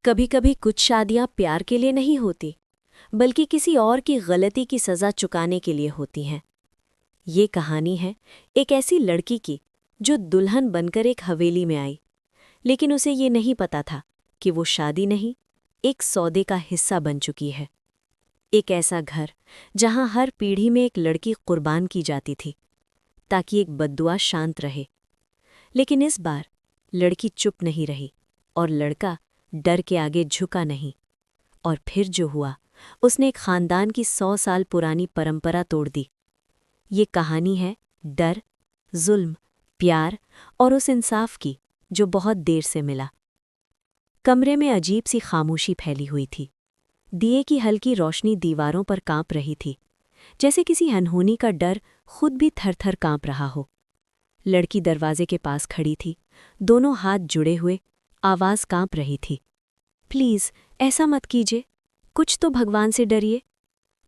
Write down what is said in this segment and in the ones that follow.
कभी कभी कुछ शादियां प्यार के लिए नहीं होती, बल्कि किसी और की गलती की सज़ा चुकाने के लिए होती हैं। ये कहानी है एक ऐसी लड़की की जो दुल्हन बनकर एक हवेली में आई, लेकिन उसे ये नहीं पता था कि वो शादी नहीं, एक सौदे का हिस्सा बन चुकी है। एक ऐसा घर जहां हर पीढ़ी में एक लड़की कुर्बान की जाती थी ताकि एक बद्दुआ शांत रहे। लेकिन इस बार लड़की चुप नहीं रही और लड़का डर के आगे झुका नहीं। और फिर जो हुआ, उसने एक खानदान की 100 साल पुरानी परंपरा तोड़ दी। ये कहानी है डर, जुल्म, प्यार और उस इंसाफ की जो बहुत देर से मिला। कमरे में अजीब सी खामोशी फैली हुई थी। दिए की हल्की रोशनी दीवारों पर कांप रही थी, जैसे किसी अनहोनी का डर खुद भी थर-थर कांप रहा हो। लड़की दरवाजे के पास खड़ी थी, दोनों हाथ जुड़े हुए, आवाज़ कांप रही थी। प्लीज़ ऐसा मत कीजिए, कुछ तो भगवान से डरिए।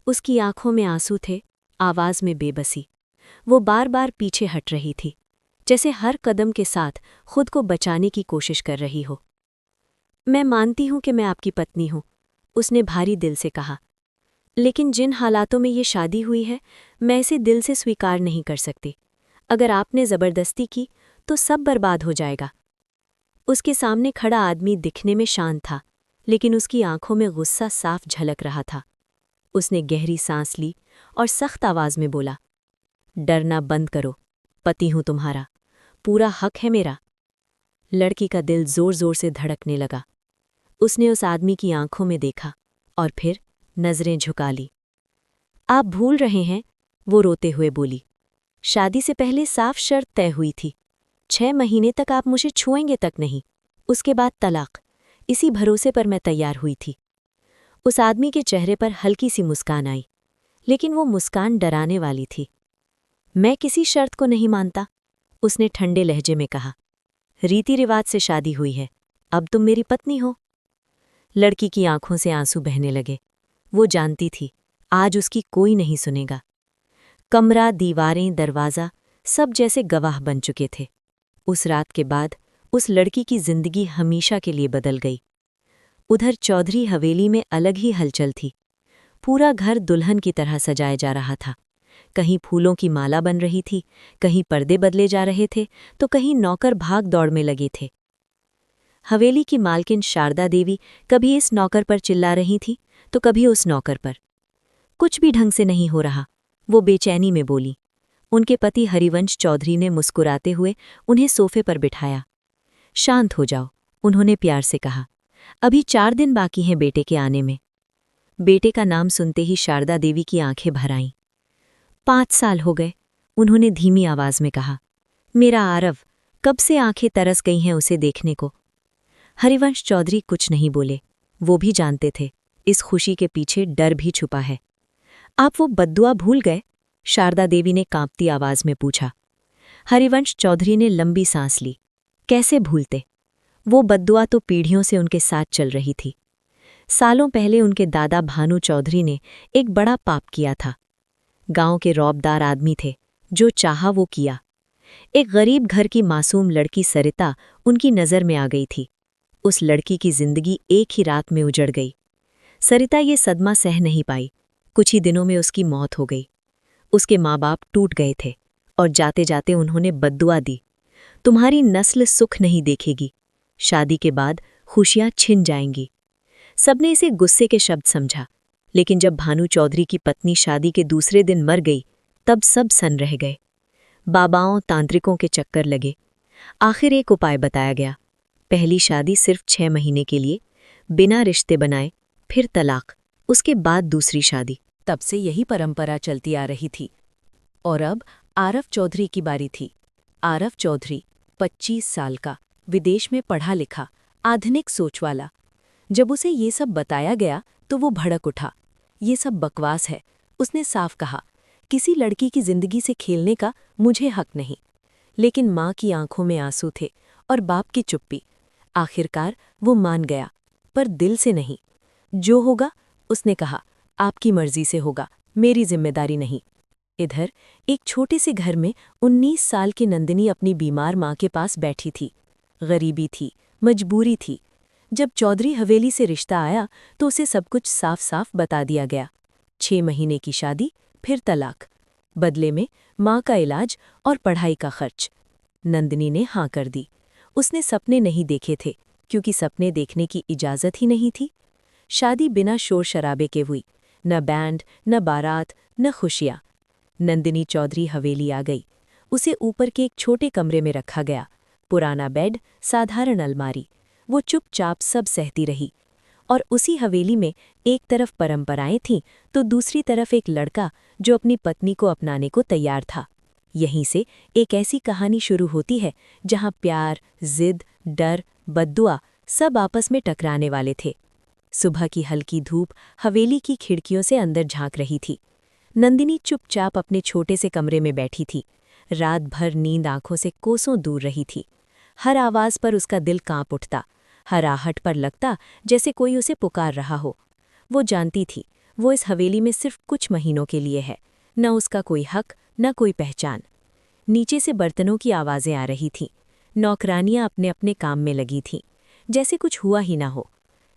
उसकी आंखों में आंसू थे, आवाज़ में बेबसी। वो बार बार पीछे हट रही थी, जैसे हर कदम के साथ खुद को बचाने की कोशिश कर रही हो। मैं मानती हूं कि मैं आपकी पत्नी हूं, उसने भारी दिल से कहा, लेकिन जिन हालातों में ये शादी हुई है, मैं इसे दिल से स्वीकार नहीं कर सकती। अगर आपने ज़बरदस्ती की तो सब बर्बाद हो जाएगा। उसके सामने खड़ा आदमी दिखने में शांत था, लेकिन उसकी आंखों में गुस्सा साफ झलक रहा था। उसने गहरी सांस ली और सख्त आवाज में बोला, डरना बंद करो, पति हूं तुम्हारा, पूरा हक है मेरा। लड़की का दिल जोर जोर से धड़कने लगा। उसने उस आदमी की आंखों में देखा और फिर नजरें झुका ली। आप भूल रहे हैं, वो रोते हुए बोली। शादी से पहले साफ शर्त तय हुई थी, 6 महीने तक आप मुझे छुएंगे तक नहीं, उसके बाद तलाक। इसी भरोसे पर मैं तैयार हुई थी। उस आदमी के चेहरे पर हल्की सी मुस्कान आई, लेकिन वो मुस्कान डराने वाली थी। मैं किसी शर्त को नहीं मानता, उसने ठंडे लहजे में कहा। रीति रिवाज से शादी हुई है, अब तुम मेरी पत्नी हो। लड़की की आंखों से आंसू बहने लगे। वो जानती थी आज उसकी कोई नहीं सुनेगा। कमरा, दीवारें, दरवाज़ा सब जैसे गवाह बन चुके थे। उस रात के बाद उस लड़की की जिंदगी हमेशा के लिए बदल गई। उधर चौधरी हवेली में अलग ही हलचल थी। पूरा घर दुल्हन की तरह सजाया जा रहा था। कहीं फूलों की माला बन रही थी, कहीं पर्दे बदले जा रहे थे, तो कहीं नौकर भाग दौड़ में लगे थे। हवेली की मालकिन शारदा देवी कभी इस नौकर पर चिल्ला रही थी तो कभी उस नौकर पर। कुछ भी ढंग से नहीं हो रहा, वो बेचैनी में बोली। उनके पति हरिवंश चौधरी ने मुस्कुराते हुए उन्हें सोफे पर बिठाया। शांत हो जाओ, उन्होंने प्यार से कहा। अभी 4 दिन बाकी हैं बेटे के आने में। बेटे का नाम सुनते ही शारदा देवी की आंखें भर आईं। 5 साल हो गए, उन्होंने धीमी आवाज में कहा। मेरा आरव, कब से आंखें तरस गई हैं उसे देखने को। हरिवंश चौधरी कुछ नहीं बोले। वो भी जानते थे इस खुशी के पीछे डर भी छुपा है। आप वो बद्दुआ भूल गए? शारदा देवी ने कांपती आवाज में पूछा। हरिवंश चौधरी ने लंबी सांस ली। कैसे भूलते? वो बद्दुआ तो पीढ़ियों से उनके साथ चल रही थी। सालों पहले उनके दादा भानु चौधरी ने एक बड़ा पाप किया था। गांव के रौबदार आदमी थे, जो चाहा वो किया। एक गरीब घर की मासूम लड़की सरिता उनकी नज़र में आ गई थी। उस लड़की की जिंदगी एक ही रात में उजड़ गई। सरिता ये सदमा सह नहीं पाई। कुछ ही दिनों में उसकी मौत हो गई। उसके माँ बाप टूट गए थे और जाते जाते उन्होंने बद्दुआ दी, तुम्हारी नस्ल सुख नहीं देखेगी, शादी के बाद खुशियां छिन जाएंगी। सबने इसे गुस्से के शब्द समझा, लेकिन जब भानु चौधरी की पत्नी शादी के दूसरे दिन मर गई, तब सब सन रह गए। बाबाओं, तांत्रिकों के चक्कर लगे। आखिर एक उपाय बताया गया। पहली शादी सिर्फ 6 महीने के लिए, बिना रिश्ते बनाए, फिर तलाक, उसके बाद दूसरी शादी। तब से यही परंपरा चलती आ रही थी। और अब आरव चौधरी की बारी थी। आरव चौधरी 25 साल का, विदेश में पढ़ा लिखा, आधुनिक सोच वाला। जब उसे ये सब बताया गया तो वो भड़क उठा। ये सब बकवास है, उसने साफ कहा। किसी लड़की की जिंदगी से खेलने का मुझे हक नहीं। लेकिन माँ की आंखों में आंसू थे और बाप की चुप्पी। आखिरकार वो मान गया, पर दिल से नहीं। जो होगा, उसने कहा, आपकी मर्जी से होगा, मेरी जिम्मेदारी नहीं। इधर एक छोटे से घर में 19 साल की नंदिनी अपनी बीमार माँ के पास बैठी थी। गरीबी थी, मजबूरी थी, जब चौधरी हवेली से रिश्ता आया तो उसे सब कुछ साफ साफ बता दिया गया। 6 महीने की शादी, फिर तलाक, बदले में माँ का इलाज और पढ़ाई का खर्च। नंदिनी ने हाँ कर दी। उसने सपने नहीं देखे थे, क्योंकि सपने देखने की इजाज़त ही नहीं थी। शादी बिना शोर शराबे के हुई, न बैंड, न बारात, न खुशियाँ। नंदिनी चौधरी हवेली आ गई। उसे ऊपर के एक छोटे कमरे में रखा गया। पुराना बेड, साधारण अलमारी। वो चुपचाप सब सहती रही। और उसी हवेली में एक तरफ परंपराएं थीं तो दूसरी तरफ एक लड़का जो अपनी पत्नी को अपनाने को तैयार था। यहीं से एक ऐसी कहानी शुरू होती है जहां प्यार, जिद, डर, बद्दुआ सब आपस में टकराने वाले थे। सुबह की हल्की धूप हवेली की खिड़कियों से अंदर झांक रही थी। नंदिनी चुपचाप अपने छोटे से कमरे में बैठी थी। रात भर नींद आंखों से कोसों दूर रही थी। हर आवाज़ पर उसका दिल कांप उठता, हर आहट पर लगता जैसे कोई उसे पुकार रहा हो। वो जानती थी वो इस हवेली में सिर्फ कुछ महीनों के लिए है, न उसका कोई हक, न कोई पहचान। नीचे से बर्तनों की आवाज़ें आ रही थीं। नौकरानियां अपने अपने काम में लगी थीं, जैसे कुछ हुआ ही ना हो।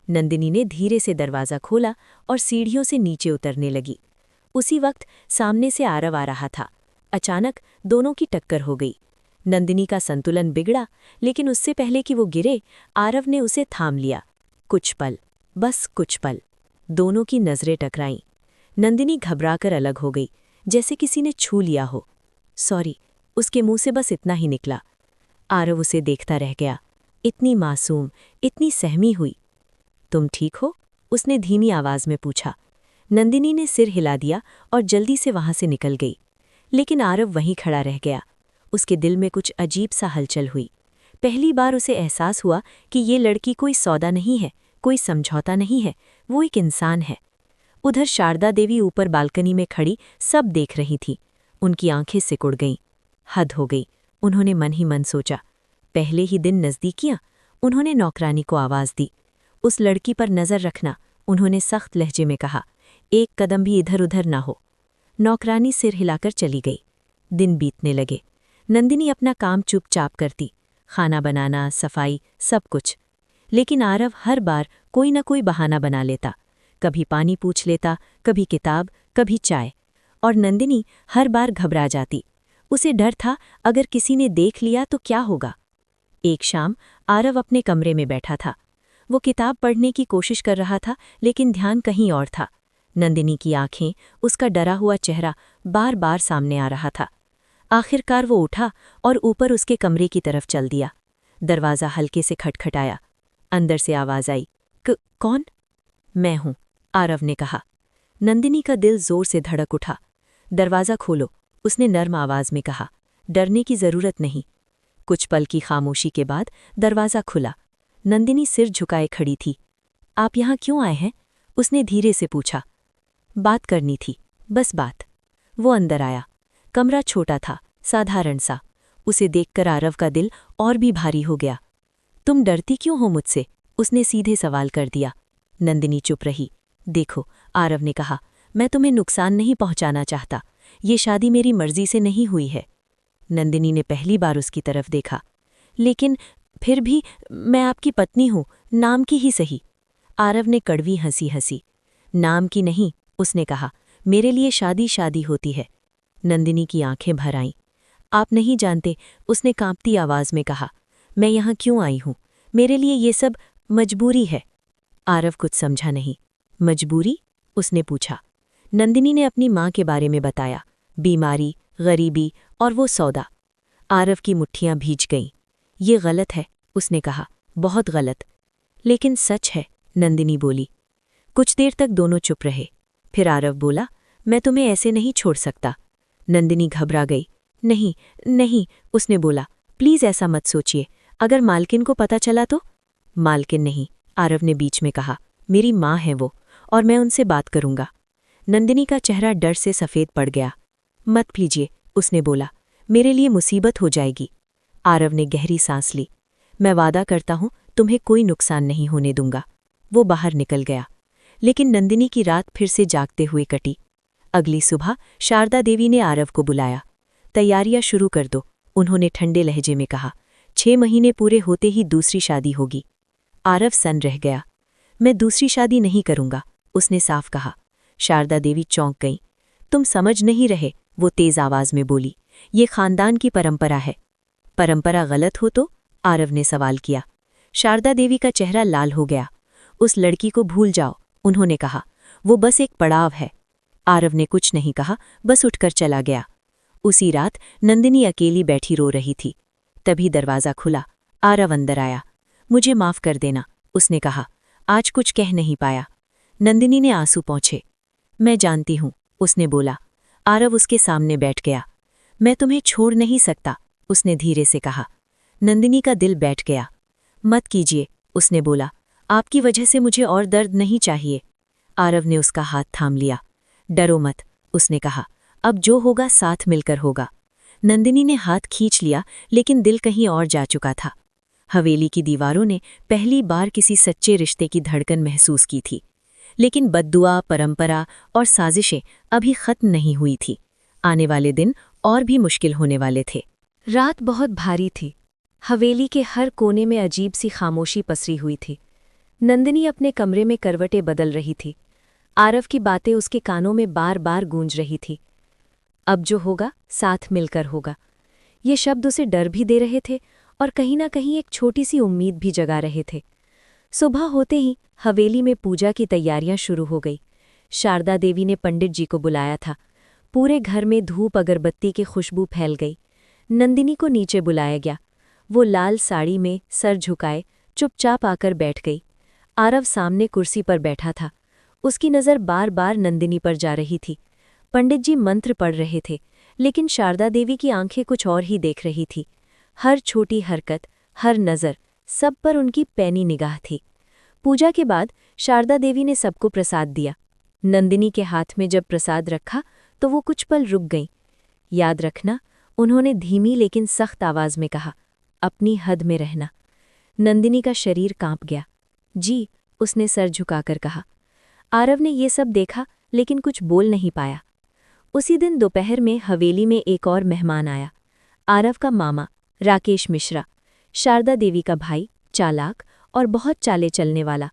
नंदिनी ने धीरे से दरवाज़ा खोला और सीढ़ियों से नीचे उतरने लगी। उसी वक्त सामने से आरव आ रहा था। अचानक दोनों की टक्कर हो गई। नंदिनी का संतुलन बिगड़ा, लेकिन उससे पहले कि वो गिरे, आरव ने उसे थाम लिया। कुछ पल, बस कुछ पल। दोनों की नज़रें टकराईं। नंदिनी घबराकर अलग हो गई, जैसे किसी ने छू लिया हो। सॉरी, उसके मुंह से बस इतना ही निकला। आरव उसे देखता रह गया। इतनी मासूम, इतनी सहमी हुई। तुम ठीक हो? उसने धीमी आवाज़ में पूछा। नंदिनी ने सिर हिला दिया और जल्दी से वहां से निकल गई। लेकिन आरव वहीं खड़ा रह गया। उसके दिल में कुछ अजीब सा हलचल हुई। पहली बार उसे एहसास हुआ कि ये लड़की कोई सौदा नहीं है, कोई समझौता नहीं है, वो एक इंसान है। उधर शारदा देवी ऊपर बालकनी में खड़ी सब देख रही थी। उनकी आंखें सिकुड़ गईं। हद हो गई, उन्होंने मन ही मन सोचा। पहले ही दिन नज़दीकियां। उन्होंने नौकरानी को आवाज़ दी। उस लड़की पर नज़र रखना, उन्होंने सख्त लहजे में कहा। एक कदम भी इधर उधर ना हो। नौकरानी सिर हिलाकर चली गई। दिन बीतने लगे। नंदिनी अपना काम चुपचाप करती, खाना बनाना, सफाई, सब कुछ। लेकिन आरव हर बार कोई न कोई बहाना बना लेता। कभी पानी पूछ लेता, कभी किताब, कभी चाय। और नंदिनी हर बार घबरा जाती। उसे डर था, अगर किसी ने देख लिया तो क्या होगा। एक शाम आरव अपने कमरे में बैठा था। वो किताब पढ़ने की कोशिश कर रहा था, लेकिन ध्यान कहीं और था। नंदिनी की आंखें, उसका डरा हुआ चेहरा बार बार सामने आ रहा था। आखिरकार वो उठा और ऊपर उसके कमरे की तरफ चल दिया। दरवाज़ा हल्के से खटखटाया। अंदर से आवाज़ आई, कौन? मैं हूँ, आरव ने कहा। नंदिनी का दिल जोर से धड़क उठा। दरवाज़ा खोलो, उसने नर्म आवाज़ में कहा। डरने की ज़रूरत नहीं। कुछ पल की खामोशी के बाद दरवाज़ा खुला। नंदिनी सिर झुकाए खड़ी थी। आप यहाँ क्यों आए हैं? उसने धीरे से पूछा। बात करनी थी, बस बात। वो अंदर आया। कमरा छोटा था, साधारण सा। उसे देखकर आरव का दिल और भी भारी हो गया। तुम डरती क्यों हो मुझसे? उसने सीधे सवाल कर दिया। नंदिनी चुप रही। देखो, आरव ने कहा, मैं तुम्हें नुकसान नहीं पहुंचाना चाहता। ये शादी मेरी मर्जी से नहीं हुई है। नंदिनी ने पहली बार उसकी तरफ देखा। लेकिन फिर भी मैं आपकी पत्नी हूं, नाम की ही सही। आरव ने कड़वी हंसी हंसी। नाम की नहीं, उसने कहा, मेरे लिए शादी शादी होती है। नंदिनी की आंखें भर आईं। आप नहीं जानते, उसने कांपती आवाज़ में कहा। मैं यहाँ क्यों आई हूँ? मेरे लिए ये सब मजबूरी है। आरव कुछ समझा नहीं। मजबूरी? उसने पूछा। नंदिनी ने अपनी माँ के बारे में बताया। बीमारी, गरीबी और वो सौदा। आरव की मुट्ठियाँ भीज गईं। ये गलत है, उसने कहा, बहुत गलत। लेकिन सच है, नंदिनी बोली। कुछ देर तक दोनों चुप रहे। फिर आरव बोला, मैं तुम्हें ऐसे नहीं छोड़ सकता। नंदिनी घबरा गई। नहीं, नहीं, उसने बोला, प्लीज़ ऐसा मत सोचिए। अगर मालकिन को पता चला तो? मालकिन नहीं, आरव ने बीच में कहा, मेरी माँ है वो, और मैं उनसे बात करूंगा। नंदिनी का चेहरा डर से सफ़ेद पड़ गया। मत कीजिए, उसने बोला, मेरे लिए मुसीबत हो जाएगी। आरव ने गहरी सांस ली। मैं वादा करता हूँ, तुम्हें कोई नुकसान नहीं होने दूंगा। वो बाहर निकल गया। लेकिन नंदिनी की रात फिर से जागते हुए कटी। अगली सुबह शारदा देवी ने आरव को बुलाया। तैयारियां शुरू कर दो, उन्होंने ठंडे लहजे में कहा। 6 महीने पूरे होते ही दूसरी शादी होगी। आरव सन रह गया। मैं दूसरी शादी नहीं करूंगा, उसने साफ कहा। शारदा देवी चौंक गई। तुम समझ नहीं रहे, वो तेज आवाज में बोली। ये खानदान की परंपरा है। परंपरा गलत हो तो? आरव ने सवाल किया। शारदा देवी का चेहरा लाल हो गया। उस लड़की को भूल जाओ, उन्होंने कहा। वो बस एक पड़ाव है। आरव ने कुछ नहीं कहा, बस उठकर चला गया। उसी रात नंदिनी अकेली बैठी रो रही थी। तभी दरवाज़ा खुला। आरव अंदर आया। मुझे माफ़ कर देना, उसने कहा। आज कुछ कह नहीं पाया। नंदिनी ने आंसू पोंछे। मैं जानती हूँ, उसने बोला। आरव उसके सामने बैठ गया। मैं तुम्हें छोड़ नहीं सकता, उसने धीरे से कहा। नंदिनी का दिल बैठ गया। मत कीजिए, उसने बोला। आपकी वजह से मुझे और दर्द नहीं चाहिए। आरव ने उसका हाथ थाम लिया। डरो मत, उसने कहा। अब जो होगा साथ मिलकर होगा। नंदिनी ने हाथ खींच लिया, लेकिन दिल कहीं और जा चुका था। हवेली की दीवारों ने पहली बार किसी सच्चे रिश्ते की धड़कन महसूस की थी। लेकिन बद्दुआ, परंपरा और साजिशें अभी खत्म नहीं हुई थी। आने वाले दिन और भी मुश्किल होने वाले थे। रात बहुत भारी थी। हवेली के हर कोने में अजीब सी खामोशी पसरी हुई थी। नंदिनी अपने कमरे में करवटें बदल रही थी। आरव की बातें उसके कानों में बार बार गूंज रही थी। अब जो होगा साथ मिलकर होगा। ये शब्द उसे डर भी दे रहे थे और कहीं ना कहीं एक छोटी सी उम्मीद भी जगा रहे थे। सुबह होते ही हवेली में पूजा की तैयारियां शुरू हो गई। शारदा देवी ने पंडित जी को बुलाया था। पूरे घर में धूप अगरबत्ती की खुशबू फैल गई। नंदिनी को नीचे बुलाया गया। वो लाल साड़ी में सर झुकाए चुपचाप आकर बैठ गई। आरव सामने कुर्सी पर बैठा था। उसकी नज़र बार बार नंदिनी पर जा रही थी। पंडित जी मंत्र पढ़ रहे थे, लेकिन शारदा देवी की आंखें कुछ और ही देख रही थी। हर छोटी हरकत, हर नज़र, सब पर उनकी पैनी निगाह थी। पूजा के बाद शारदा देवी ने सबको प्रसाद दिया। नंदिनी के हाथ में जब प्रसाद रखा तो वो कुछ पल रुक गईं। याद रखना, उन्होंने धीमी लेकिन सख्त आवाज में कहा, अपनी हद में रहना। नंदिनी का शरीर कांप गया। जी, उसने सर झुकाकर कहा। आरव ने ये सब देखा, लेकिन कुछ बोल नहीं पाया। उसी दिन दोपहर में हवेली में एक और मेहमान आया। आरव का मामा राकेश मिश्रा, शारदा देवी का भाई, चालाक और बहुत चाले चलने वाला।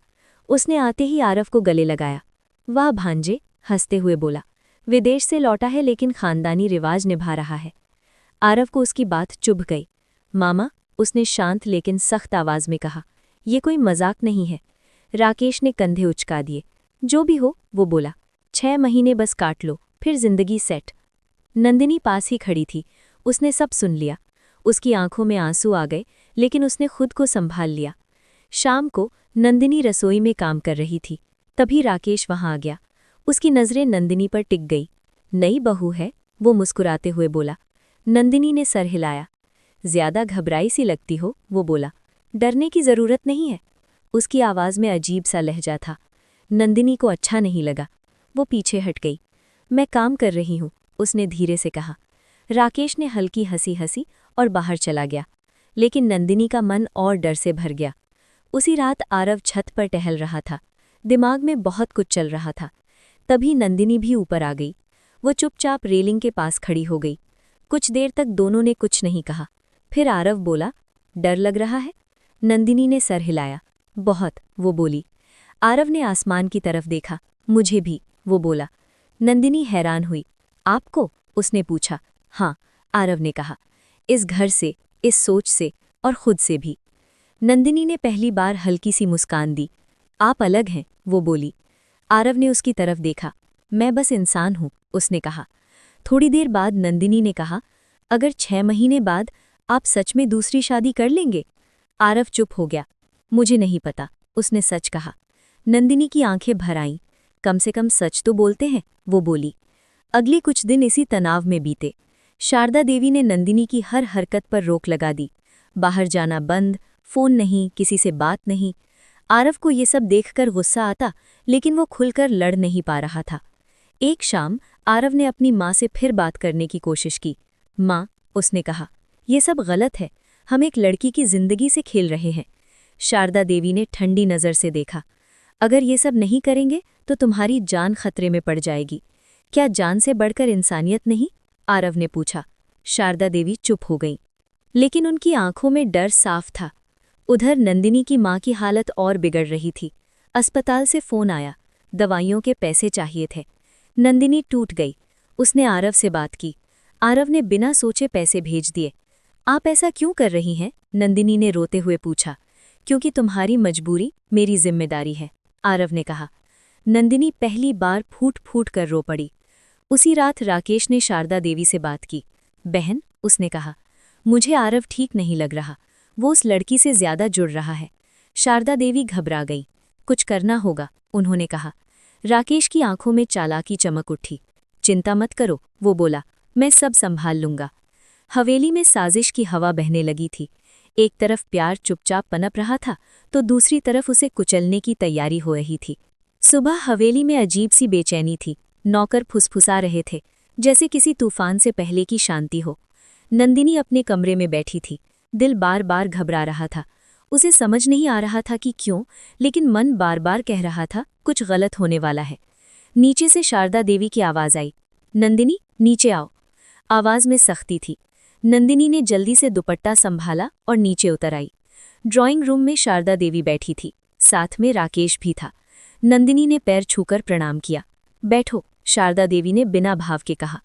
उसने आते ही आरव को गले लगाया। वाह भांजे, हंसते हुए बोला। विदेश से लौटा है लेकिन खानदानी रिवाज निभा रहा है। आरव को उसकी बात चुभ गई। मामा, उसने शांत लेकिन सख्त आवाज में कहा, ये कोई मजाक नहीं है। राकेश ने कंधे उचका दिए। जो भी हो, वो बोला। 6 महीने बस काट लो, फिर जिंदगी सेट। नंदिनी पास ही खड़ी थी। उसने सब सुन लिया। उसकी आंखों में आंसू आ गए, लेकिन उसने खुद को संभाल लिया। शाम को नंदिनी रसोई में काम कर रही थी। तभी राकेश वहां आ गया। उसकी नज़रें नंदिनी पर टिक गई। नई बहू है, वो मुस्कुराते हुए बोला। नंदिनी ने सर हिलाया। ज्यादा घबराई सी लगती हो, वो बोला। डरने की जरूरत नहीं है। उसकी आवाज़ में अजीब सा लहजा था। नंदिनी को अच्छा नहीं लगा। वो पीछे हट गई। मैं काम कर रही हूँ, उसने धीरे से कहा। राकेश ने हल्की हंसी हंसी और बाहर चला गया। लेकिन नंदिनी का मन और डर से भर गया। उसी रात आरव छत पर टहल रहा था। दिमाग में बहुत कुछ चल रहा था। तभी नंदिनी भी ऊपर आ गई। वो चुपचाप रेलिंग के पास खड़ी हो गई। कुछ देर तक दोनों ने कुछ नहीं कहा। फिर आरव बोला, डर लग रहा है? नंदिनी ने सर हिलाया। बहुत, वो बोली। आरव ने आसमान की तरफ देखा। मुझे भी, वो बोला। नंदिनी हैरान हुई। आपको? उसने पूछा। हाँ, आरव ने कहा। इस घर से, इस सोच से और खुद से भी। नंदिनी ने पहली बार हल्की सी मुस्कान दी। आप अलग हैं, वो बोली। आरव ने उसकी तरफ देखा। मैं बस इंसान हूँ, उसने कहा। थोड़ी देर बाद नंदिनी ने कहा, अगर 6 महीने बाद आप सच में दूसरी शादी कर लेंगे? आरव चुप हो गया। मुझे नहीं पता, उसने सच कहा। नंदिनी की आंखें भर आईं। कम से कम सच तो बोलते हैं, वो बोली। अगले कुछ दिन इसी तनाव में बीते। शारदा देवी ने नंदिनी की हर हरकत पर रोक लगा दी। बाहर जाना बंद, फोन नहीं, किसी से बात नहीं। आरव को ये सब देखकर गुस्सा आता, लेकिन वो खुलकर लड़ नहीं पा रहा था। एक शाम आरव ने अपनी माँ से फिर बात करने की कोशिश की। माँ, उसने कहा, ये सब गलत है। हम एक लड़की की जिंदगी से खेल रहे हैं। शारदा देवी ने ठंडी नज़र से देखा। अगर ये सब नहीं करेंगे तो तुम्हारी जान खतरे में पड़ जाएगी। क्या जान से बढ़कर इंसानियत नहीं? आरव ने पूछा। शारदा देवी चुप हो गई, लेकिन उनकी आंखों में डर साफ था। उधर नंदिनी की माँ की हालत और बिगड़ रही थी। अस्पताल से फ़ोन आया, दवाइयों के पैसे चाहिए थे। नंदिनी टूट गई। उसने आरव से बात की। आरव ने बिना सोचे पैसे भेज दिए। आप ऐसा क्यों कर रही हैं? नंदिनी ने रोते हुए पूछा। क्योंकि तुम्हारी मजबूरी मेरी जिम्मेदारी है, आरव ने कहा। नंदिनी पहली बार फूट फूट कर रो पड़ी। उसी रात राकेश ने शारदा देवी से बात की। बहन, उसने कहा, मुझे आरव ठीक नहीं लग रहा, वो उस लड़की से ज्यादा जुड़ रहा है। शारदा देवी घबरा गई। कुछ करना होगा, उन्होंने कहा। राकेश की आंखों में चालाकी चमक उठी। चिंता मत करो, वो बोला, मैं सब संभाल लूंगा। हवेली में साजिश की हवा बहने लगी थी। एक तरफ प्यार चुपचाप पनप रहा था, तो दूसरी तरफ उसे कुचलने की तैयारी हो रही थी। सुबह हवेली में अजीब सी बेचैनी थी। नौकर फुसफुसा रहे थे, जैसे किसी तूफान से पहले की शांति हो। नंदिनी अपने कमरे में बैठी थी। दिल बार बार घबरा रहा था। उसे समझ नहीं आ रहा था कि क्यों, लेकिन मन बार बार कह रहा था कुछ गलत होने वाला है। नीचे से शारदा देवी की आवाज़ आई, नंदिनी, नीचे आओ। आवाज़ में सख्ती थी। नंदिनी ने जल्दी से दुपट्टा संभाला और नीचे उतर आई। ड्राइंग रूम में शारदा देवी बैठी थी, साथ में राकेश भी था। नंदिनी ने पैर छूकर प्रणाम किया। बैठो, शारदा देवी ने बिना भाव के कहा।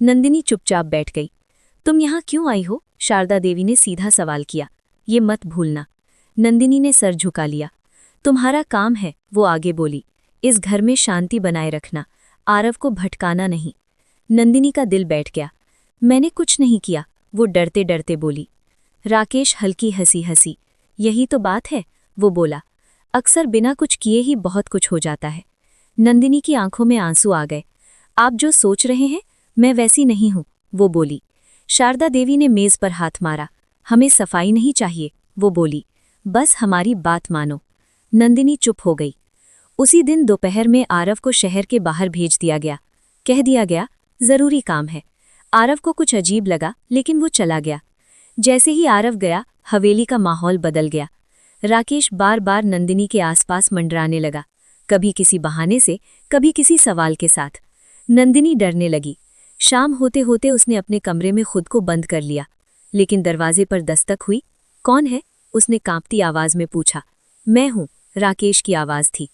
नंदिनी चुपचाप बैठ गई। तुम यहाँ क्यों आई हो? शारदा देवी ने सीधा सवाल किया। ये मत भूलना। नंदिनी ने सर झुका लिया। तुम्हारा काम है, वो आगे बोली, इस घर में शांति बनाए रखना, आरव को भटकाना नहीं। नंदिनी का दिल बैठ गया। मैंने कुछ नहीं किया, वो डरते डरते बोली। राकेश हल्की हंसी हंसी। यही तो बात है, वो बोला। अक्सर बिना कुछ किए ही बहुत कुछ हो जाता है। नंदिनी की आंखों में आंसू आ गए। आप जो सोच रहे हैं, मैं वैसी नहीं हूं, वो बोली। शारदा देवी ने मेज पर हाथ मारा। हमें सफाई नहीं चाहिए, वो बोली, बस हमारी बात मानो। नंदिनी चुप हो गई। उसी दिन दोपहर में आरव को शहर के बाहर भेज दिया गया। कह दिया गया, जरूरी काम है। आरव को कुछ अजीब लगा, लेकिन वो चला गया। जैसे ही आरव गया, हवेली का माहौल बदल गया। राकेश बार बार नंदिनी के आसपास मंडराने लगा, कभी किसी बहाने से, कभी किसी सवाल के साथ। नंदिनी डरने लगी। शाम होते होते उसने अपने कमरे में खुद को बंद कर लिया। लेकिन दरवाजे पर दस्तक हुई। कौन है? उसने कांपती आवाज में पूछा। मैं हूं, राकेश की आवाज थी।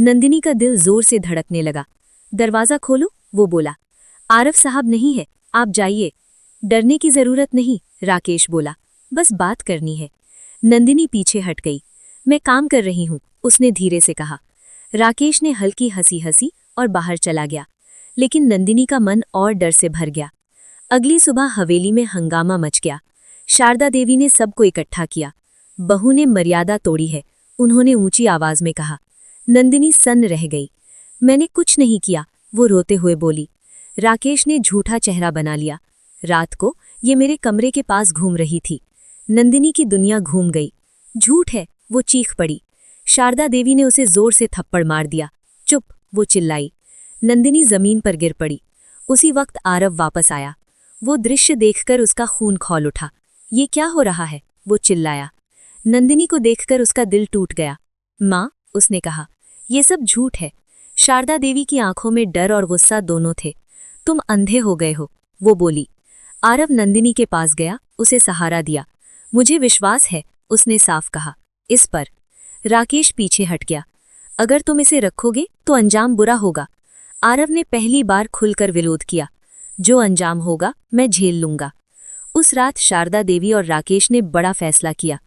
नंदिनी का दिल जोर से धड़कने लगा। दरवाजा खोलो, वो बोला। आरव साहब नहीं है, आप जाइए। डरने की जरूरत नहीं, राकेश बोला, बस बात करनी है। नंदिनी पीछे हट गई। मैं काम कर रही हूं, उसने धीरे से कहा। राकेश ने हल्की हंसी हंसी और बाहर चला गया। लेकिन नंदिनी का मन और डर से भर गया। अगली सुबह हवेली में हंगामा मच गया। शारदा देवी ने सबको इकट्ठा किया। बहू ने मर्यादा तोड़ी है, उन्होंने ऊंची आवाज में कहा। नंदिनी सन्न रह गई। मैंने कुछ नहीं किया, वो रोते हुए बोली। राकेश ने झूठा चेहरा बना लिया। रात को ये मेरे कमरे के पास घूम रही थी। नंदिनी की दुनिया घूम गई। झूठ है, वो चीख पड़ी। शारदा देवी ने उसे जोर से थप्पड़ मार दिया। चुप, वो चिल्लाई। नंदिनी जमीन पर गिर पड़ी। उसी वक्त आरव वापस आया। वो दृश्य देखकर उसका खून खौल उठा। ये क्या हो रहा है? वो चिल्लाया। नंदिनी को देखकर उसका दिल टूट गया। माँ, उसने कहा, ये सब झूठ है। शारदा देवी की आंखों में डर और गुस्सा दोनों थे। तुम अंधे हो गए हो, वो बोली। आरव नंदिनी के पास गया, उसे सहारा दिया। मुझे विश्वास है, उसने साफ कहा। इस पर राकेश पीछे हट गया। अगर तुम इसे रखोगे तो अंजाम बुरा होगा। आरव ने पहली बार खुलकर विरोध किया। जो अंजाम होगा मैं झेल लूंगा। उस रात शारदा देवी और राकेश ने बड़ा फैसला किया।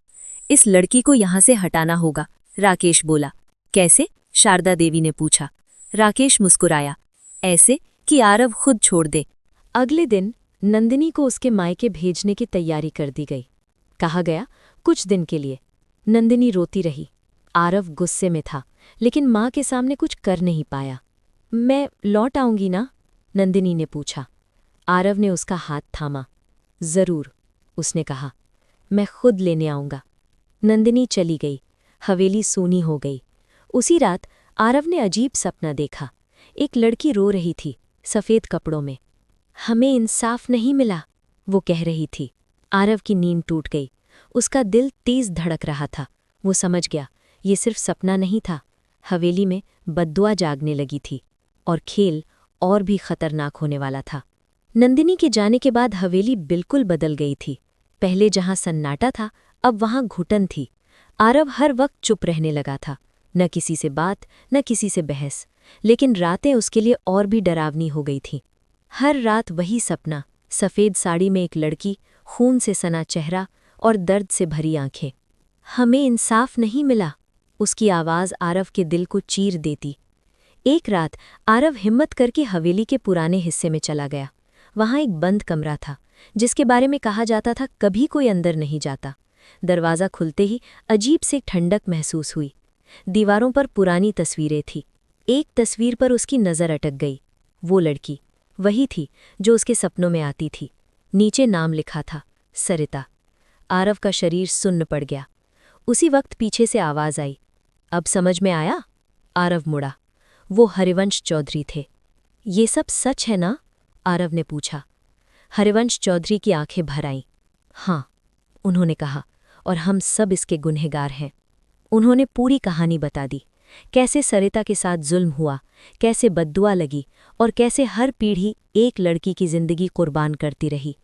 इस लड़की को यहां से हटाना होगा, राकेश बोला। कैसे? शारदा देवी ने पूछा। राकेश मुस्कुराया। ऐसे कि आरव खुद छोड़ दे। अगले दिन नंदिनी को उसके मायके भेजने की तैयारी कर दी गई। कहा गया, कुछ दिन के लिए। नंदिनी रोती रही। आरव गुस्से में था, लेकिन माँ के सामने कुछ कर नहीं पाया। मैं लौट आऊंगी ना? नंदिनी ने पूछा। आरव ने उसका हाथ थामा। जरूर, उसने कहा, मैं खुद लेने आऊंगा। नंदिनी चली गई। हवेली सूनी हो गई। उसी रात आरव ने अजीब सपना देखा। एक लड़की रो रही थी, सफ़ेद कपड़ों में। हमें इंसाफ नहीं मिला, वो कह रही थी। आरव की नींद टूट गई। उसका दिल तेज धड़क रहा था। वो समझ गया, ये सिर्फ सपना नहीं था। हवेली में बद्दुआ जागने लगी थी और खेल और भी खतरनाक होने वाला था। नंदिनी के जाने के बाद हवेली बिल्कुल बदल गई थी। पहले जहां सन्नाटा था, अब वहां घुटन थी। आरव हर वक्त चुप रहने लगा था, न किसी से बात न किसी से बहस। लेकिन रातें उसके लिए और भी डरावनी हो गई थीं। हर रात वही सपना, सफ़ेद साड़ी में एक लड़की, खून से सना चेहरा और दर्द से भरी आंखें। हमें इंसाफ नहीं मिला, उसकी आवाज़ आरव के दिल को चीर देती। एक रात आरव हिम्मत करके हवेली के पुराने हिस्से में चला गया। वहाँ एक बंद कमरा था, जिसके बारे में कहा जाता था कभी कोई अंदर नहीं जाता। दरवाज़ा खुलते ही अजीब से ठंडक महसूस हुई। दीवारों पर पुरानी तस्वीरें थीं। एक तस्वीर पर उसकी नज़र अटक गई। वो लड़की वही थी जो उसके सपनों में आती थी। नीचे नाम लिखा था, सरिता। आरव का शरीर सुन्न पड़ गया। उसी वक्त पीछे से आवाज़ आई, अब समझ में आया? आरव मुड़ा। वो हरिवंश चौधरी थे। ये सब सच है ना? आरव ने पूछा। हरिवंश चौधरी की आंखें भर आईं। हाँ, उन्होंने कहा, और हम सब इसके गुनहगार हैं। उन्होंने पूरी कहानी बता दी, कैसे सरिता के साथ जुल्म हुआ, कैसे बद्दुआ लगी और कैसे हर पीढ़ी एक लड़की की जिंदगी कुर्बान करती रही।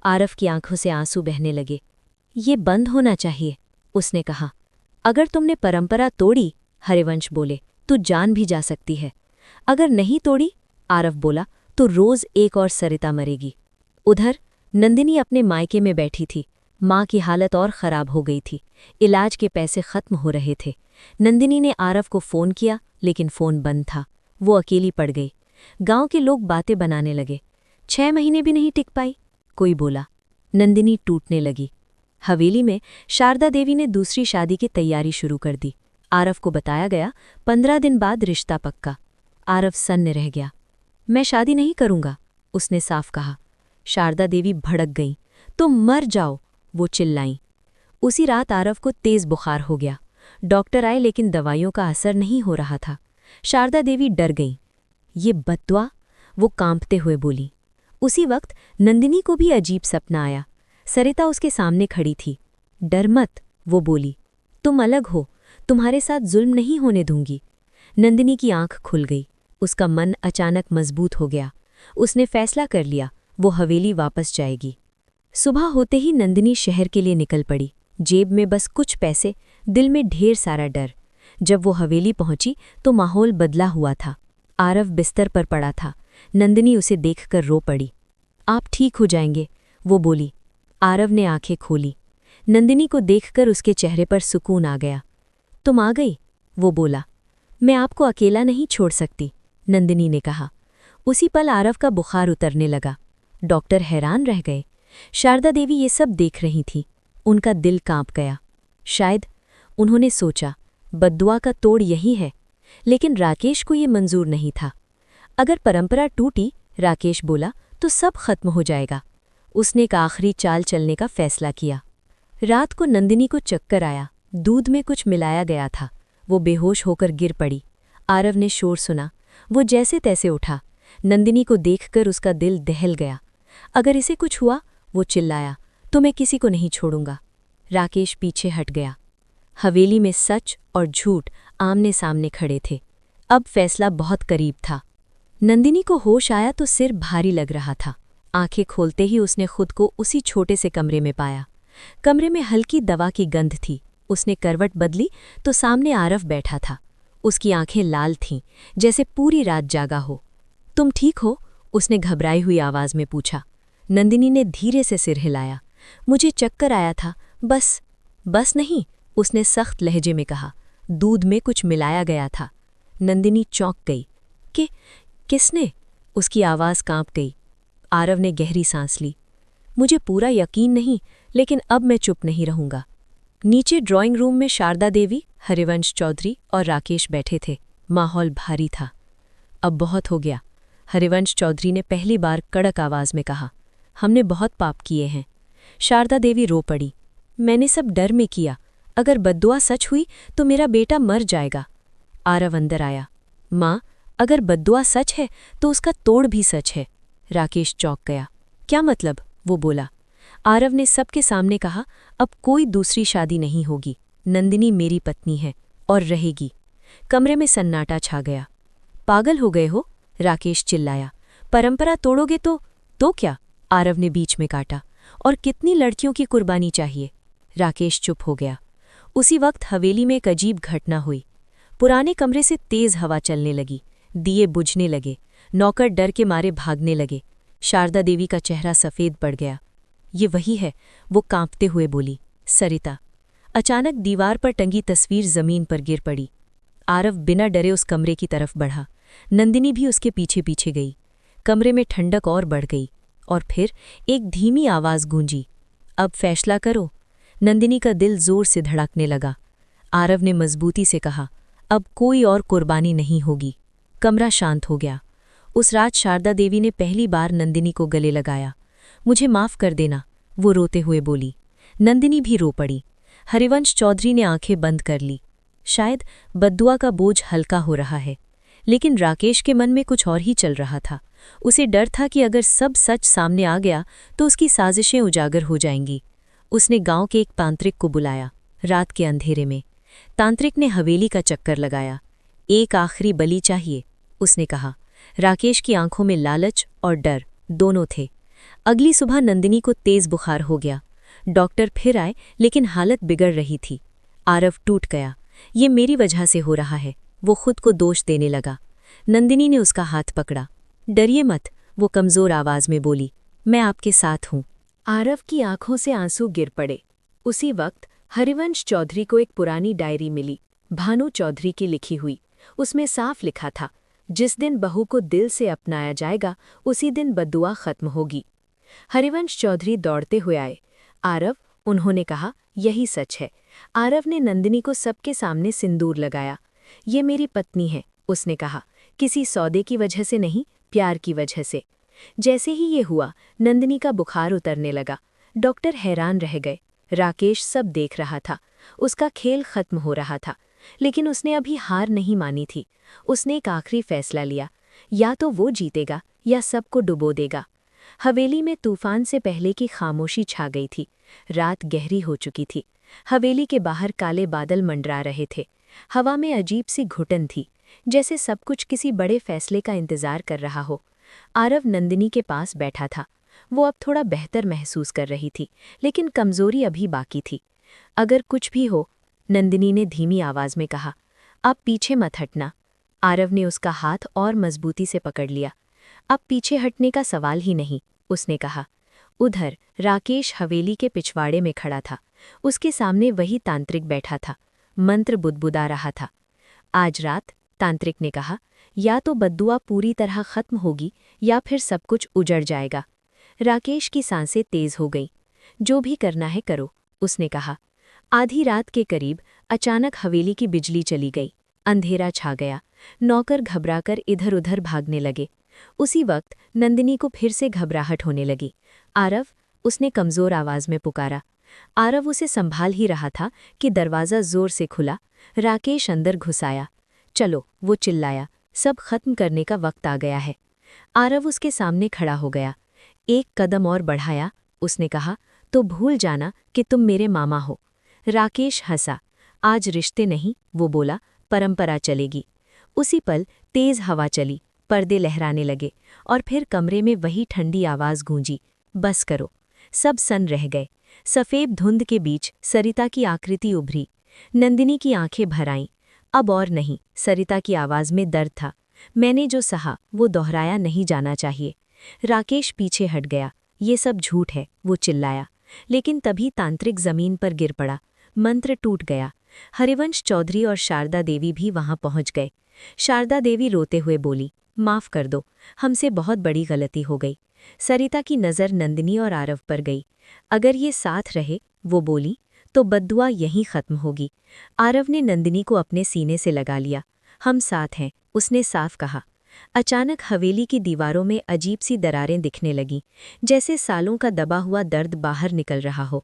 आरव की आंखों से आंसू बहने लगे। ये बंद होना चाहिए, उसने कहा। अगर तुमने परंपरा तोड़ी, हरिवंश बोले, तो जान भी जा सकती है। अगर नहीं तोड़ी, आरव बोला, तो रोज एक और सरिता मरेगी। उधर नंदिनी अपने मायके में बैठी थी। माँ की हालत और ख़राब हो गई थी। इलाज के पैसे ख़त्म हो रहे थे। नंदिनी ने आरव को फ़ोन किया, लेकिन फ़ोन बंद था। वो अकेली पड़ गई। गांव के लोग बातें बनाने लगे। 6 महीने भी नहीं टिक पाई, कोई बोला। नंदिनी टूटने लगी। हवेली में शारदा देवी ने दूसरी शादी की तैयारी शुरू कर दी। आरव को बताया गया, 15 दिन बाद रिश्ता पक्का। आरव सन्न रह गया। मैं शादी नहीं करूंगा, उसने साफ कहा। शारदा देवी भड़क गईं। तुम मर जाओ, वो चिल्लाईं। उसी रात आरव को तेज बुखार हो गया। डॉक्टर आए, लेकिन दवाइयों का असर नहीं हो रहा था। शारदा देवी डर गईं। ये बद्दुआ, वो कांपते हुए बोली। उसी वक्त नंदिनी को भी अजीब सपना आया। सरिता उसके सामने खड़ी थी। डर मत, वो बोली। तुम अलग हो, तुम्हारे साथ जुल्म नहीं होने दूंगी। नंदिनी की आंख खुल गई। उसका मन अचानक मजबूत हो गया। उसने फैसला कर लिया, वो हवेली वापस जाएगी। सुबह होते ही नंदिनी शहर के लिए निकल पड़ी। जेब में बस कुछ पैसे, दिल में ढेर सारा डर। जब वो हवेली पहुंची तो माहौल बदला हुआ था। आरव बिस्तर पर पड़ा था। नंदिनी उसे देखकर रो पड़ी। आप ठीक हो जाएंगे, वो बोली। आरव ने आंखें खोली। नंदिनी को देखकर उसके चेहरे पर सुकून आ गया। तुम आ गई, वो बोला। मैं आपको अकेला नहीं छोड़ सकती, नंदिनी ने कहा। उसी पल आरव का बुखार उतरने लगा। डॉक्टर हैरान रह गए। शारदा देवी ये सब देख रही थी। उनका दिल कांप गया। शायद, उन्होंने सोचा, बद्दुआ का तोड़ यही है। लेकिन राकेश को ये मंजूर नहीं था। अगर परंपरा टूटी, राकेश बोला, तो सब खत्म हो जाएगा। उसने एक आखिरी चाल चलने का फैसला किया। रात को नंदिनी को चक्कर आया। दूध में कुछ मिलाया गया था। वो बेहोश होकर गिर पड़ी। आरव ने शोर सुना। वो जैसे तैसे उठा। नंदिनी को देखकर उसका दिल दहल गया। अगर इसे कुछ हुआ, वो चिल्लाया, तो मैं किसी को नहीं छोड़ूंगा। राकेश पीछे हट गया। हवेली में सच और झूठ आमने सामने खड़े थे। अब फैसला बहुत करीब था। नंदिनी को होश आया तो सिर भारी लग रहा था। आंखें खोलते ही उसने खुद को उसी छोटे से कमरे में पाया। कमरे में हल्की दवा की गंध थी। उसने करवट बदली तो सामने आरव बैठा था। उसकी आंखें लाल थीं, जैसे पूरी रात जागा हो। तुम ठीक हो? उसने घबराई हुई आवाज में पूछा। नंदिनी ने धीरे से सिर हिलाया। मुझे चक्कर आया था, बस नहीं, उसने सख्त लहजे में कहा। दूध में कुछ मिलाया गया था। नंदिनी चौंक गई। किसने? उसकी आवाज़ कांप गई। आरव ने गहरी सांस ली। मुझे पूरा यकीन नहीं, लेकिन अब मैं चुप नहीं रहूंगा। नीचे ड्राइंग रूम में शारदा देवी, हरिवंश चौधरी और राकेश बैठे थे। माहौल भारी था। अब बहुत हो गया, हरिवंश चौधरी ने पहली बार कड़क आवाज में कहा। हमने बहुत पाप किए हैं। शारदा देवी रो पड़ी। मैंने सब डर में किया। अगर बद्दुआ सच हुई तो मेरा बेटा मर जाएगा। आरव अंदर आया। माँ, अगर बद्दुआ सच है तो उसका तोड़ भी सच है। राकेश चौंक गया। क्या मतलब? वो बोला। आरव ने सबके सामने कहा, अब कोई दूसरी शादी नहीं होगी। नंदिनी मेरी पत्नी है और रहेगी। कमरे में सन्नाटा छा गया। पागल हो गए हो? राकेश चिल्लाया। परंपरा तोड़ोगे तो क्या? आरव ने बीच में काटा। और कितनी लड़कियों की कुर्बानी चाहिए? राकेश चुप हो गया। उसी वक्त हवेली में एक अजीब घटना हुई। पुराने कमरे से तेज हवा चलने लगी, दिए बुझने लगे, नौकर डर के मारे भागने लगे। शारदा देवी का चेहरा सफ़ेद पड़ गया। ये वही है, वो कांपते हुए बोली, सरिता। अचानक दीवार पर टंगी तस्वीर जमीन पर गिर पड़ी। आरव बिना डरे उस कमरे की तरफ बढ़ा। नंदिनी भी उसके पीछे पीछे गई। कमरे में ठंडक और बढ़ गई और फिर एक धीमी आवाज़ गूंजी, अब फैसला करो। नंदिनी का दिल जोर से धड़कने लगा। आरव ने मजबूती से कहा, अब कोई और कुर्बानी नहीं होगी। कमरा शांत हो गया। उस रात शारदा देवी ने पहली बार नंदिनी को गले लगाया। मुझे माफ़ कर देना, वो रोते हुए बोली। नंदिनी भी रो पड़ी। हरिवंश चौधरी ने आंखें बंद कर ली। शायद बद्दुआ का बोझ हल्का हो रहा है, लेकिन राकेश के मन में कुछ और ही चल रहा था। उसे डर था कि अगर सब सच सामने आ गया तो उसकी साजिशें उजागर हो जाएंगी। उसने गांव के एक तांत्रिक को बुलाया, रात के अंधेरे में। तांत्रिक ने हवेली का चक्कर लगाया। एक आखिरी बलि चाहिए, उसने कहा। राकेश की आंखों में लालच और डर दोनों थे। अगली सुबह नंदिनी को तेज बुखार हो गया। डॉक्टर फिर आए, लेकिन हालत बिगड़ रही थी। आरव टूट गया। ये मेरी वजह से हो रहा है, वो खुद को दोष देने लगा। नंदिनी ने उसका हाथ पकड़ा। डरिए मत, वो कमज़ोर आवाज़ में बोली, मैं आपके साथ हूँ। आरव की आंखों से आंसू गिर पड़े। उसी वक्त हरिवंश चौधरी को एक पुरानी डायरी मिली, भानु चौधरी की लिखी हुई। उसमें साफ लिखा था, जिस दिन बहू को दिल से अपनाया जाएगा उसी दिन बद्दुआ खत्म होगी। हरिवंश चौधरी दौड़ते हुए आए। आरव, उन्होंने कहा, यही सच है। आरव ने नंदिनी को सबके सामने सिंदूर लगाया। ये मेरी पत्नी है, उसने कहा, किसी सौदे की वजह से नहीं, प्यार की वजह से। जैसे ही ये हुआ, नंदिनी का बुखार उतरने लगा। डॉक्टर हैरान रह गए। राकेश सब देख रहा था। उसका खेल खत्म हो रहा था, लेकिन उसने अभी हार नहीं मानी थी। उसने एक आखिरी फैसला लिया, या तो वो जीतेगा या सबको डुबो देगा। हवेली में तूफान से पहले की खामोशी छा गई थी। रात गहरी हो चुकी थी। हवेली के बाहर काले बादल मंडरा रहे थे। हवा में अजीब सी घुटन थी, जैसे सब कुछ किसी बड़े फैसले का इंतजार कर रहा हो। आरव नंदिनी के पास बैठा था। वो अब थोड़ा बेहतर महसूस कर रही थी, लेकिन कमजोरी अभी बाकी थी। अगर कुछ भी हो, नंदिनी ने धीमी आवाज में कहा, अब पीछे मत हटना। आरव ने उसका हाथ और मजबूती से पकड़ लिया। अब पीछे हटने का सवाल ही नहीं, उसने कहा। उधर राकेश हवेली के पिछवाड़े में खड़ा था। उसके सामने वही तांत्रिक बैठा था, मंत्र बुदबुदा रहा था। आज रात, तांत्रिक ने कहा, या तो बद्दुआ पूरी तरह खत्म होगी या फिर सब कुछ उजड़ जाएगा। राकेश की सांसें तेज हो गईं। जो भी करना है करो, उसने कहा। आधी रात के करीब अचानक हवेली की बिजली चली गई। अंधेरा छा गया। नौकर घबराकर इधर उधर भागने लगे। उसी वक्त नंदिनी को फिर से घबराहट होने लगी। आरव, उसने कमजोर आवाज में पुकारा। आरव उसे संभाल ही रहा था कि दरवाज़ा जोर से खुला। राकेश अंदर घुस आया। चलो, वो चिल्लाया, सब खत्म करने का वक्त आ गया है। आरव उसके सामने खड़ा हो गया। एक कदम और बढ़ाया, उसने कहा, तो भूल जाना कि तुम मेरे मामा हो। राकेश हंसा। आज रिश्ते नहीं, वो बोला, परंपरा चलेगी। उसी पल तेज हवा चली, पर्दे लहराने लगे और फिर कमरे में वही ठंडी आवाज़ गूंजी, बस करो। सब सन रह गए। सफ़ेद धुंध के बीच सरिता की आकृति उभरी। नंदिनी की आंखें भर आईं। अब और नहीं, सरिता की आवाज़ में दर्द था। मैंने जो सहा वो दोहराया नहीं जाना चाहिए। राकेश पीछे हट गया। ये सब झूठ है, वो चिल्लाया। लेकिन तभी तांत्रिक जमीन पर गिर पड़ा। मंत्र टूट गया। हरिवंश चौधरी और शारदा देवी भी वहां पहुंच गए। शारदा देवी रोते हुए बोली, माफ़ कर दो, हमसे बहुत बड़ी गलती हो गई। सरिता की नज़र नंदिनी और आरव पर गई। अगर ये साथ रहे, वो बोली, तो बद्दुआ यहीं खत्म होगी। आरव ने नंदिनी को अपने सीने से लगा लिया। हम साथ हैं, उसने साफ कहा। अचानक हवेली की दीवारों में अजीब सी दरारें दिखने लगीं, जैसे सालों का दबा हुआ दर्द बाहर निकल रहा हो।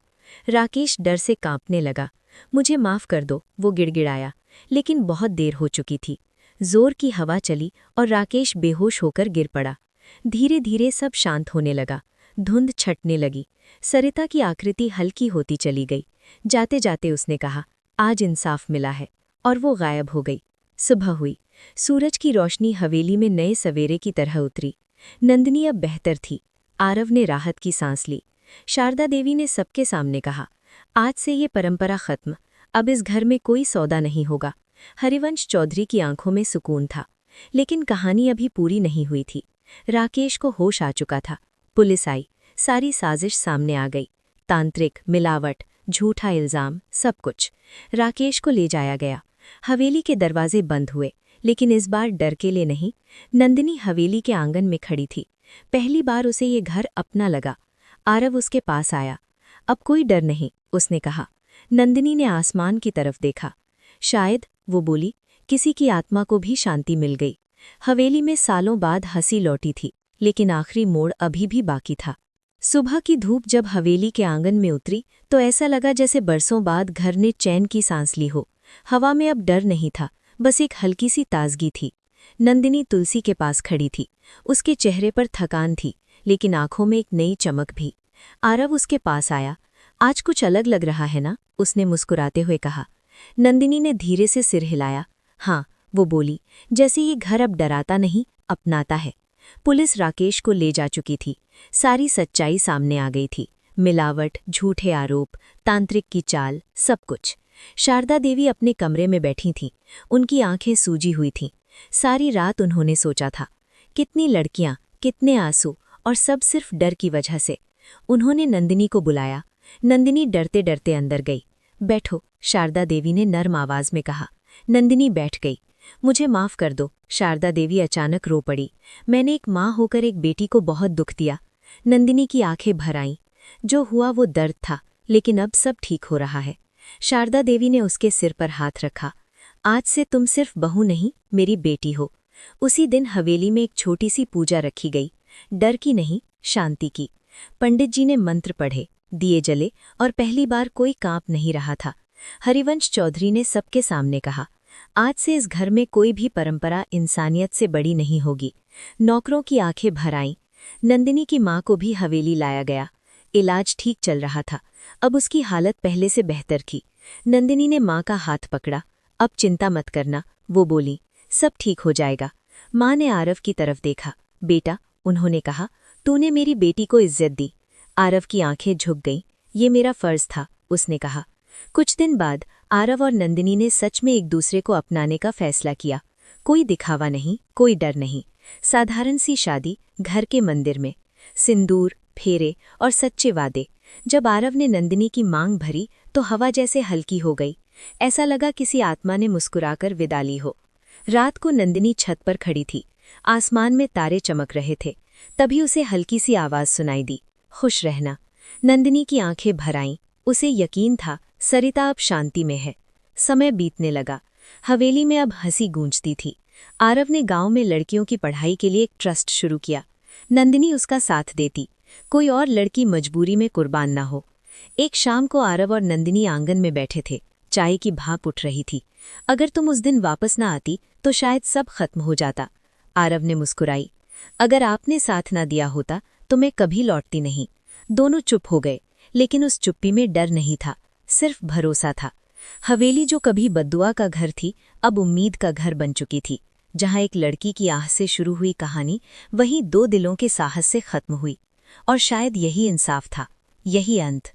राकेश डर से कांपने लगा। मुझे माफ़ कर दो, वो गिड़गिड़ाया, लेकिन बहुत देर हो चुकी थी। जोर की हवा चली और राकेश बेहोश होकर गिर पड़ा। धीरे धीरे सब शांत होने लगा। धुंध छटने लगी। सरिता की आकृति हल्की होती चली गई। जाते जाते उसने कहा, आज इंसाफ मिला है, और वो गायब हो गई। सुबह हुई। सूरज की रोशनी हवेली में नए सवेरे की तरह उतरी। नंदिनी अब बेहतर थी। आरव ने राहत की सांस ली। शारदा देवी ने सबके सामने कहा, आज से ये परंपरा खत्म। अब इस घर में कोई सौदा नहीं होगा। हरिवंश चौधरी की आंखों में सुकून था, लेकिन कहानी अभी पूरी नहीं हुई थी। राकेश को होश आ चुका था। पुलिस आई, सारी साजिश सामने आ गई। तांत्रिक, मिलावट, झूठा इल्जाम, सब कुछ। राकेश को ले जाया गया। हवेली के दरवाजे बंद हुए, लेकिन इस बार डर के लिए नहीं। नंदिनी हवेली के आंगन में खड़ी थी। पहली बार उसे ये घर अपना लगा। आरव उसके पास आया। अब कोई डर नहीं, उसने कहा। नंदिनी ने आसमान की तरफ देखा। शायद, वो बोली, किसी की आत्मा को भी शांति मिल गई। हवेली में सालों बाद हंसी लौटी थी, लेकिन आखिरी मोड़ अभी भी बाकी था। सुबह की धूप जब हवेली के आंगन में उतरी तो ऐसा लगा जैसे बरसों बाद घर ने चैन की सांस ली हो। हवा में अब डर नहीं था, बस एक हल्की सी ताजगी थी। नंदिनी तुलसी के पास खड़ी थी। उसके चेहरे पर थकान थी, लेकिन आंखों में एक नई चमक भी। आरव उसके पास आया। आज कुछ अलग लग रहा है ना, उसने मुस्कुराते हुए कहा। नंदिनी ने धीरे से सिर हिलाया। हाँ, वो बोली, जैसे ये घर अब डराता नहीं, अपनाता है। पुलिस राकेश को ले जा चुकी थी। सारी सच्चाई सामने आ गई थी। मिलावट, झूठे आरोप, तांत्रिक की चाल, सब कुछ। शारदा देवी अपने कमरे में बैठी थीं। उनकी आंखें सूजी हुई थीं। सारी रात उन्होंने सोचा था, कितनी लड़कियां, कितने आंसू, और सब सिर्फ डर की वजह से। उन्होंने नंदिनी को बुलाया। नंदिनी डरते डरते अंदर गई। बैठो, शारदा देवी ने नर्म आवाज में कहा। नंदिनी बैठ गई। मुझे माफ कर दो, शारदा देवी अचानक रो पड़ी। मैंने एक माँ होकर एक बेटी को बहुत दुख दिया। नंदिनी की आंखें भर आईं। जो हुआ वो दर्द था, लेकिन अब सब ठीक हो रहा है। शारदा देवी ने उसके सिर पर हाथ रखा। आज से तुम सिर्फ बहू नहीं, मेरी बेटी हो। उसी दिन हवेली में एक छोटी सी पूजा रखी गई। डर की नहीं, शांति की। पंडित जी ने मंत्र पढ़े, दिए जले, और पहली बार कोई कांप नहीं रहा था। हरिवंश चौधरी ने सबके सामने कहा, आज से इस घर में कोई भी परंपरा इंसानियत से बड़ी नहीं होगी। नौकरों की आंखें भर आईं। नंदिनी की माँ को भी हवेली लाया गया। इलाज ठीक चल रहा था। अब उसकी हालत पहले से बेहतर थी। नंदिनी ने माँ का हाथ पकड़ा। अब चिंता मत करना, वो बोली, सब ठीक हो जाएगा। माँ ने आरव की तरफ देखा। बेटा, उन्होंने कहा, तूने मेरी बेटी को इज्जत दी। आरव की आंखें झुक गईं। ये मेरा फर्ज था, उसने कहा। कुछ दिन बाद आरव और नंदिनी ने सच में एक दूसरे को अपनाने का फैसला किया। कोई दिखावा नहीं, कोई डर नहीं। साधारण सी शादी, घर के मंदिर में। सिंदूर, फेरे और सच्चे वादे। जब आरव ने नंदिनी की मांग भरी तो हवा जैसे हल्की हो गई। ऐसा लगा किसी आत्मा ने मुस्कुराकर विदा ली हो। रात को नंदिनी छत पर खड़ी थी। आसमान में तारे चमक रहे थे। तभी उसे हल्की सी आवाज सुनाई दी, खुश रहना। नंदिनी की आंखें भर आईं। उसे यकीन था, सरिता अब शांति में है। समय बीतने लगा। हवेली में अब हंसी गूंजती थी। आरव ने गांव में लड़कियों की पढ़ाई के लिए एक ट्रस्ट शुरू किया। नंदिनी उसका साथ देती। कोई और लड़की मजबूरी में कुर्बान ना हो। एक शाम को आरव और नंदिनी आंगन में बैठे थे। चाय की भाप उठ रही थी। अगर तुम उस दिन वापस ना आती तो शायद सब खत्म हो जाता। आरव ने मुस्कुराई। अगर आपने साथ ना दिया होता तो मैं कभी लौटती नहीं। दोनों चुप हो गए, लेकिन उस चुप्पी में डर नहीं था, सिर्फ भरोसा था। हवेली जो कभी बद्दुआ का घर थी, अब उम्मीद का घर बन चुकी थी। जहां एक लड़की की आह से शुरू हुई कहानी, वहीं दो दिलों के साहस से खत्म हुई। और शायद यही इंसाफ था, यही अंत।